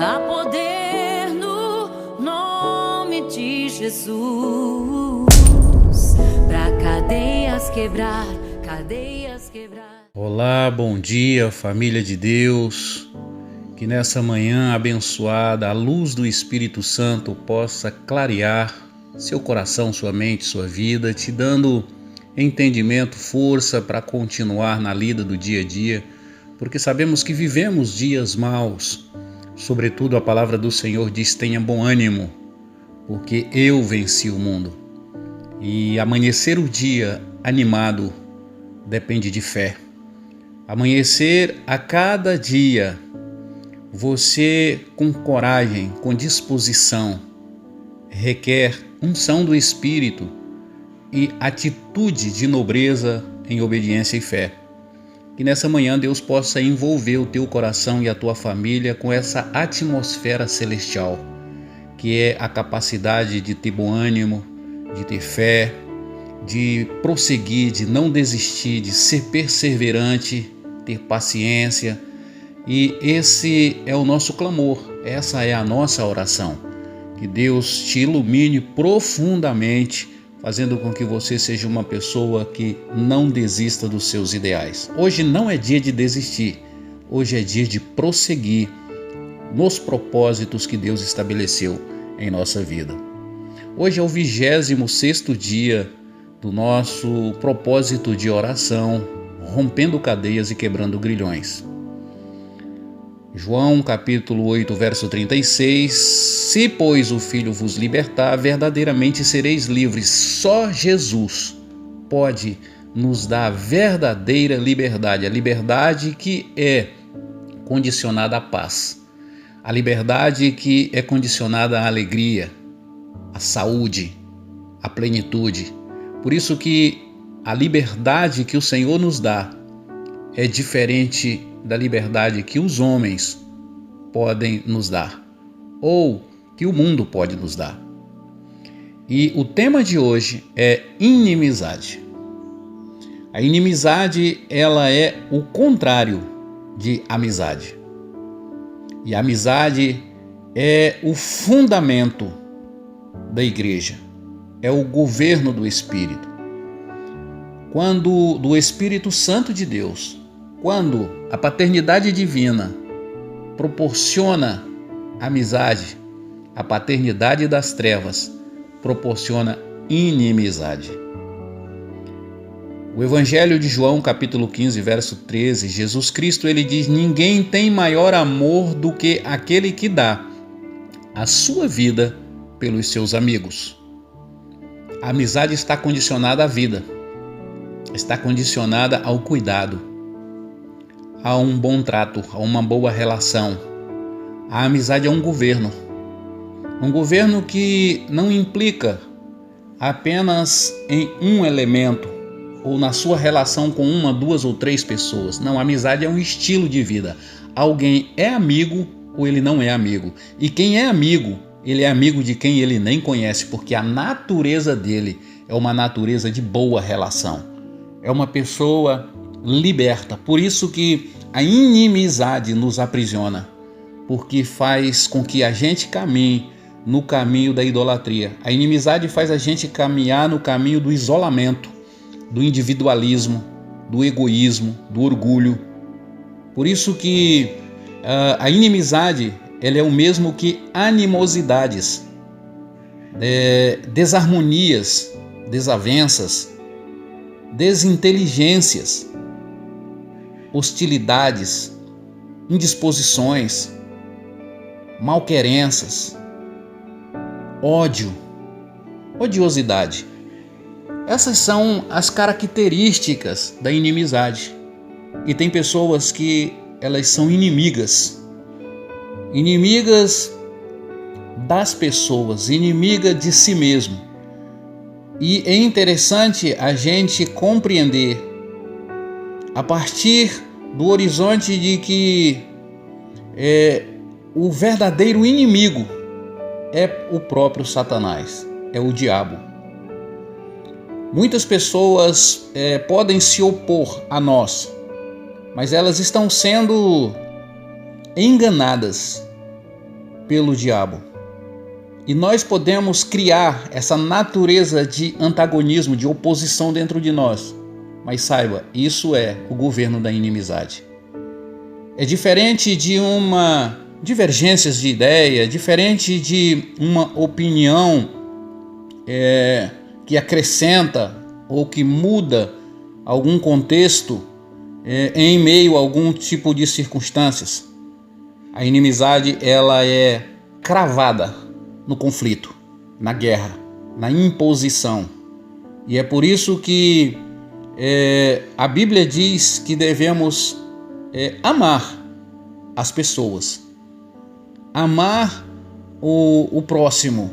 Há poder no nome de Jesus, pra cadeias quebrar, cadeias quebrar. Olá, bom dia, família de Deus. Que nessa manhã abençoada a luz do Espírito Santo possa clarear seu coração, sua mente, sua vida, te dando entendimento, força para continuar na lida do dia a dia, porque sabemos que vivemos dias maus. Sobretudo a palavra do Senhor diz: tenha bom ânimo, porque eu venci o mundo. E amanhecer o dia animado depende de fé. Amanhecer a cada dia, você com coragem, com disposição, requer unção do Espírito e atitude de nobreza em obediência e fé. Que nessa manhã Deus possa envolver o teu coração e a tua família com essa atmosfera celestial, que é a capacidade de ter bom ânimo, de ter fé, de prosseguir, de não desistir, de ser perseverante, ter paciência. E esse é o nosso clamor, essa é a nossa oração. Que Deus te ilumine profundamente, fazendo com que você seja uma pessoa que não desista dos seus ideais. Hoje não é dia de desistir, hoje é dia de prosseguir nos propósitos que Deus estabeleceu em nossa vida. Hoje é o 26º dia do nosso propósito de oração, rompendo cadeias e quebrando grilhões. João capítulo 8, verso 36: Se, pois, o Filho vos libertar, verdadeiramente sereis livres. Só Jesus pode nos dar a verdadeira liberdade, a liberdade que é condicionada à paz, a liberdade que é condicionada à alegria, à saúde, à plenitude. Por isso que a liberdade que o Senhor nos dá é diferente da liberdade que os homens podem nos dar, ou que o mundo pode nos dar. E o tema de hoje é inimizade. A inimizade, ela é o contrário de amizade. E a amizade é o fundamento da igreja, é o governo do Espírito. Quando do Espírito Santo de Deus, quando a paternidade divina proporciona amizade, a paternidade das trevas proporciona inimizade. O Evangelho de João, capítulo 15, verso 13, Jesus Cristo, ele diz: ninguém tem maior amor do que aquele que dá a sua vida pelos seus amigos. A amizade está condicionada à vida, está condicionada ao cuidado, a um bom trato, a uma boa relação. A amizade é um governo que não implica apenas em um elemento ou na sua relação com uma, duas ou três pessoas. Não, a amizade é um estilo de vida. Alguém é amigo ou ele não é amigo. E quem é amigo, ele é amigo de quem ele nem conhece, porque a natureza dele é uma natureza de boa relação. É uma pessoa liberta. Por isso que a inimizade nos aprisiona, porque faz com que a gente caminhe no caminho da idolatria. A inimizade faz a gente caminhar no caminho do isolamento, do individualismo, do egoísmo, do orgulho. Por isso que a inimizade, ela é o mesmo que animosidades, desarmonias, desavenças, desinteligências, hostilidades, indisposições, malquerenças, ódio, odiosidade. Essas são as características da inimizade. E tem pessoas que elas são inimigas das pessoas, inimiga de si mesmo. E é interessante a gente compreender a partir do horizonte de que o verdadeiro inimigo é o próprio Satanás, é o diabo. Muitas pessoas podem se opor a nós, mas elas estão sendo enganadas pelo diabo. E nós podemos criar essa natureza de antagonismo, de oposição dentro de nós. Mas saiba, isso é o governo da inimizade. É diferente de uma divergências de ideia, diferente de uma opinião que acrescenta ou que muda algum contexto em meio a algum tipo de circunstâncias. A inimizade, ela é cravada no conflito, na guerra, na imposição. E é por isso que a Bíblia diz que devemos amar as pessoas, amar o próximo,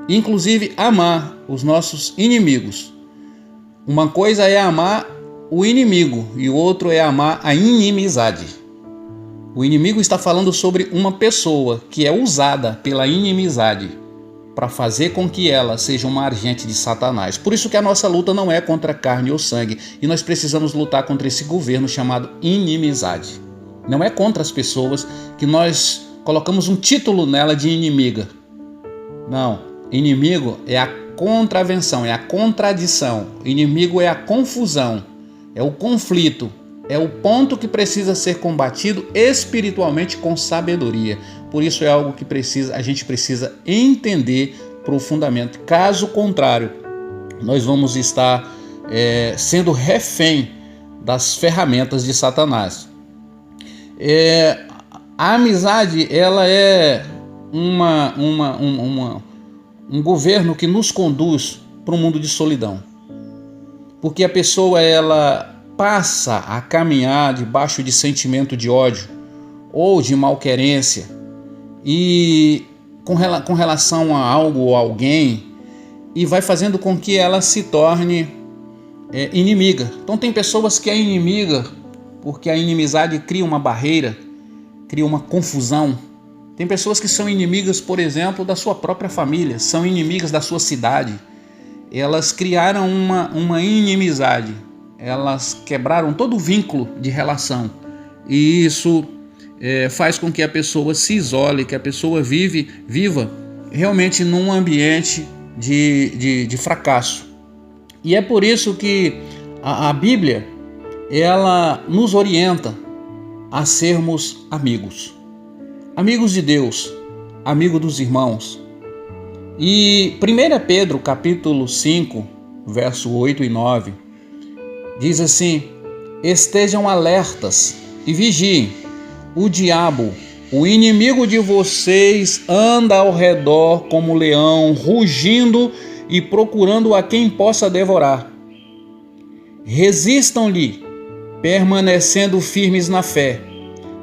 inclusive amar os nossos inimigos. Uma coisa é amar o inimigo e o outro é amar a inimizade. O inimigo está falando sobre uma pessoa que é usada pela inimizade para fazer com que ela seja uma agente de Satanás. Por isso que a nossa luta não é contra carne ou sangue, e nós precisamos lutar contra esse governo chamado inimizade. Não é contra as pessoas que nós colocamos um título nela de inimiga. Não, inimigo é a contravenção, é a contradição. Inimigo é a confusão, é o conflito, é o ponto que precisa ser combatido espiritualmente com sabedoria. Por isso é algo que a gente precisa entender profundamente. Caso contrário, nós vamos estar sendo refém das ferramentas de Satanás. A amizade, ela é um governo que nos conduz para um mundo de solidão. Porque a pessoa, ela passa a caminhar debaixo de sentimento de ódio ou de malquerência e com relação a algo ou alguém, e vai fazendo com que ela se torne inimiga. Então tem pessoas que é inimiga porque a inimizade cria uma barreira, cria uma confusão. Tem pessoas que são inimigas, por exemplo, da sua própria família, são inimigas da sua cidade. Elas criaram uma inimizade, elas quebraram todo o vínculo de relação. E isso faz com que a pessoa se isole, que a pessoa viva realmente num ambiente de fracasso. E é por isso que a Bíblia, ela nos orienta a sermos amigos. Amigos de Deus, amigo dos irmãos. E 1 Pedro, capítulo 5, verso 8 e 9, diz assim: estejam alertas e vigiem. O diabo, o inimigo de vocês, anda ao redor como leão, rugindo e procurando a quem possa devorar. Resistam-lhe, permanecendo firmes na fé,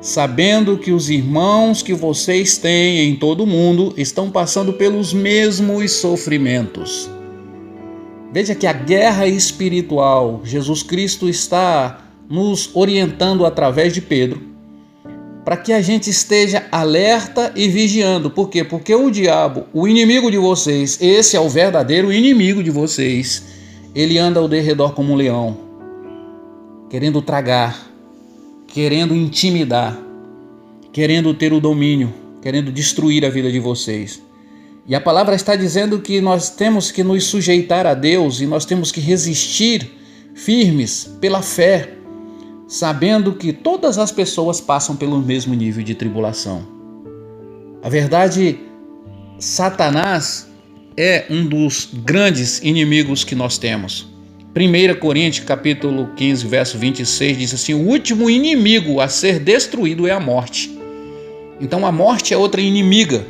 sabendo que os irmãos que vocês têm em todo o mundo estão passando pelos mesmos sofrimentos. Veja que a guerra espiritual, Jesus Cristo está nos orientando através de Pedro, para que a gente esteja alerta e vigiando. Por quê? Porque o diabo, o inimigo de vocês, esse é o verdadeiro inimigo de vocês, ele anda ao derredor como um leão, querendo tragar, querendo intimidar, querendo ter o domínio, querendo destruir a vida de vocês. E a palavra está dizendo que nós temos que nos sujeitar a Deus e nós temos que resistir firmes pela fé, sabendo que todas as pessoas passam pelo mesmo nível de tribulação. A verdade, Satanás é um dos grandes inimigos que nós temos. 1 Coríntios capítulo 15, verso 26 diz assim: o último inimigo a ser destruído é a morte. Então a morte é outra inimiga.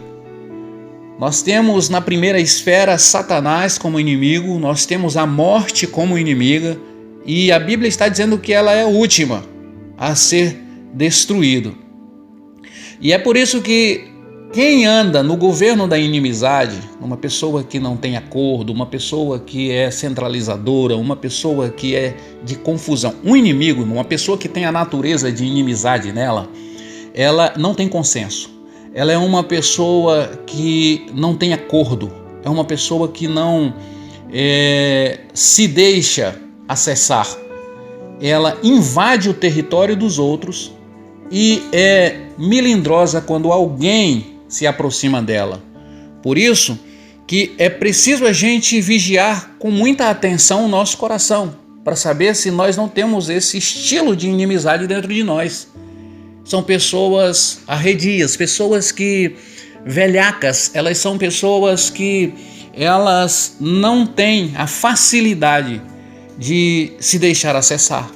Nós temos na primeira esfera Satanás como inimigo, nós temos a morte como inimiga, e a Bíblia está dizendo que ela é a última a ser destruído. E é por isso que quem anda no governo da inimizade, uma pessoa que não tem acordo, uma pessoa que é centralizadora, uma pessoa que é de confusão, um inimigo, uma pessoa que tem a natureza de inimizade nela, ela não tem consenso. Ela é uma pessoa que não tem acordo, é uma pessoa que não se deixa acessar. Ela invade o território dos outros e é melindrosa quando alguém se aproxima dela. Por isso que é preciso a gente vigiar com muita atenção o nosso coração, para saber se nós não temos esse estilo de inimizade dentro de nós. São pessoas arredias, pessoas que velhacas, elas são pessoas que elas não têm a facilidade de se deixar acessar.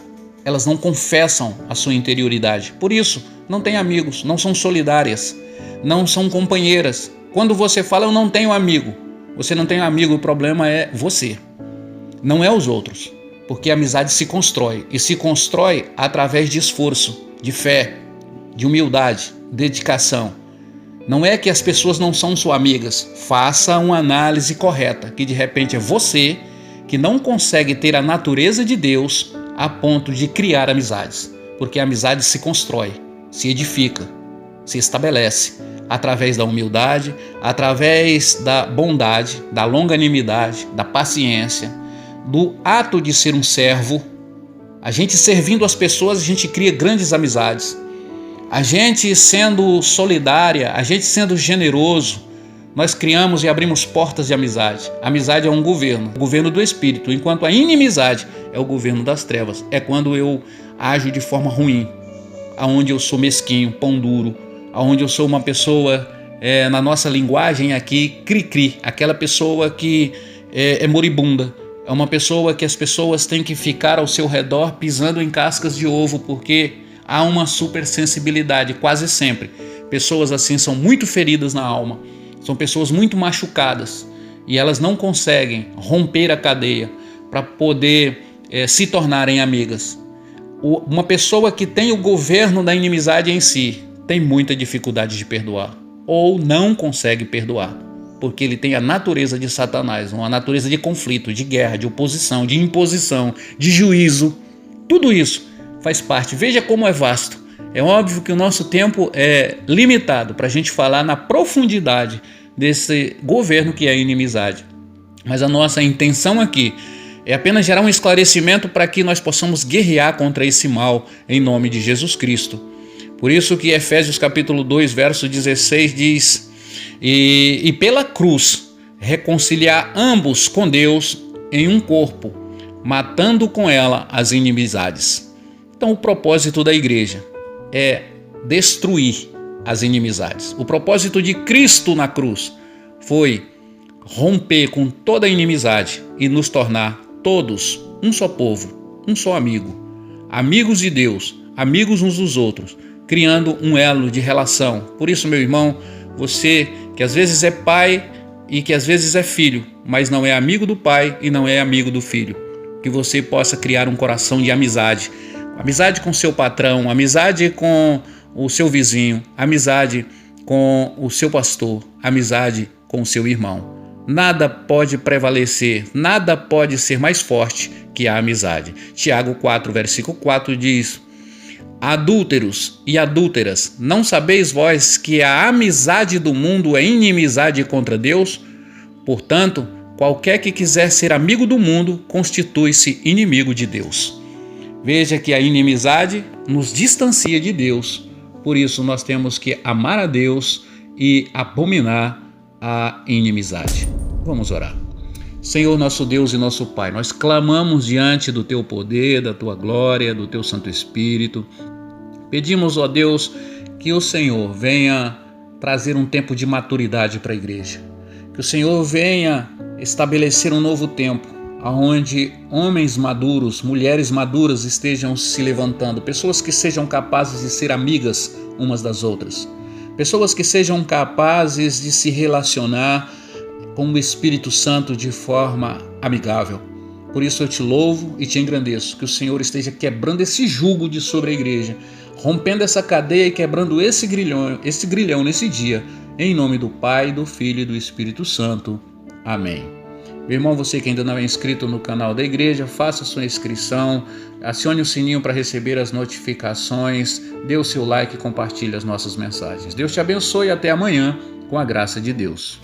Elas não confessam a sua interioridade. Por isso, não têm amigos, não são solidárias, não são companheiras. Quando você fala, eu não tenho amigo, você não tem amigo, o problema é você, não é os outros. Porque a amizade se constrói, e se constrói através de esforço, de fé, de humildade, dedicação. Não é que as pessoas não são suas amigas. Faça uma análise correta, que de repente é você que não consegue ter a natureza de Deus a ponto de criar amizades. Porque a amizade se constrói, se edifica, se estabelece através da humildade, através da bondade, da longanimidade, da paciência, do ato de ser um servo. A gente servindo as pessoas, a gente cria grandes amizades. A gente sendo solidária, a gente sendo generoso, nós criamos e abrimos portas de amizade. A amizade é um governo, o governo do Espírito, enquanto a inimizade é o governo das trevas. É quando eu ajo de forma ruim, aonde eu sou mesquinho, pão duro, aonde eu sou uma pessoa, na nossa linguagem aqui, cri-cri, aquela pessoa que é moribunda. É uma pessoa que as pessoas têm que ficar ao seu redor pisando em cascas de ovo, porque há uma supersensibilidade, quase sempre. Pessoas assim são muito feridas na alma, são pessoas muito machucadas e elas não conseguem romper a cadeia para poder se tornarem amigas. Uma pessoa que tem o governo da inimizade em si tem muita dificuldade de perdoar ou não consegue perdoar, porque ele tem a natureza de Satanás, uma natureza de conflito, de guerra, de oposição, de imposição, de juízo. Tudo isso faz parte. Veja como é vasto. É óbvio que o nosso tempo é limitado para a gente falar na profundidade desse governo que é a inimizade. Mas a nossa intenção aqui é apenas gerar um esclarecimento para que nós possamos guerrear contra esse mal em nome de Jesus Cristo. Por isso que Efésios capítulo 2, verso 16 diz: e pela cruz reconciliar ambos com Deus em um corpo, matando com ela as inimizades. Então o propósito da igreja é destruir as inimizades. O propósito de Cristo na cruz foi romper com toda a inimizade e nos tornar todos um só povo, um só amigo, amigos de Deus, amigos uns dos outros, criando um elo de relação. Por isso, meu irmão, você que às vezes é pai e que às vezes é filho, mas não é amigo do pai e não é amigo do filho, que você possa criar um coração de amizade. Amizade com seu patrão, amizade com o seu vizinho, amizade com o seu pastor, amizade com o seu irmão. Nada pode prevalecer, nada pode ser mais forte que a amizade. Tiago 4, versículo 4 diz: adúlteros e adúlteras, não sabeis vós que a amizade do mundo é inimizade contra Deus? Portanto, qualquer que quiser ser amigo do mundo constitui-se inimigo de Deus. Veja que a inimizade nos distancia de Deus. Por isso nós temos que amar a Deus e abominar a inimizade. Vamos orar. Senhor, nosso Deus e nosso Pai, nós clamamos diante do Teu poder, da Tua glória, do Teu Santo Espírito. Pedimos, ó Deus, que o Senhor venha trazer um tempo de maturidade para a igreja. Que o Senhor venha estabelecer um novo tempo, onde homens maduros, mulheres maduras estejam se levantando, pessoas que sejam capazes de ser amigas umas das outras, pessoas que sejam capazes de se relacionar com o Espírito Santo de forma amigável. Por isso eu te louvo e te engrandeço, que o Senhor esteja quebrando esse jugo de sobre a igreja, rompendo essa cadeia e quebrando esse grilhão nesse dia, em nome do Pai, do Filho e do Espírito Santo. Amém. Meu irmão, você que ainda não é inscrito no canal da igreja, faça sua inscrição, acione o sininho para receber as notificações, dê o seu like e compartilhe as nossas mensagens. Deus te abençoe e até amanhã, com a graça de Deus.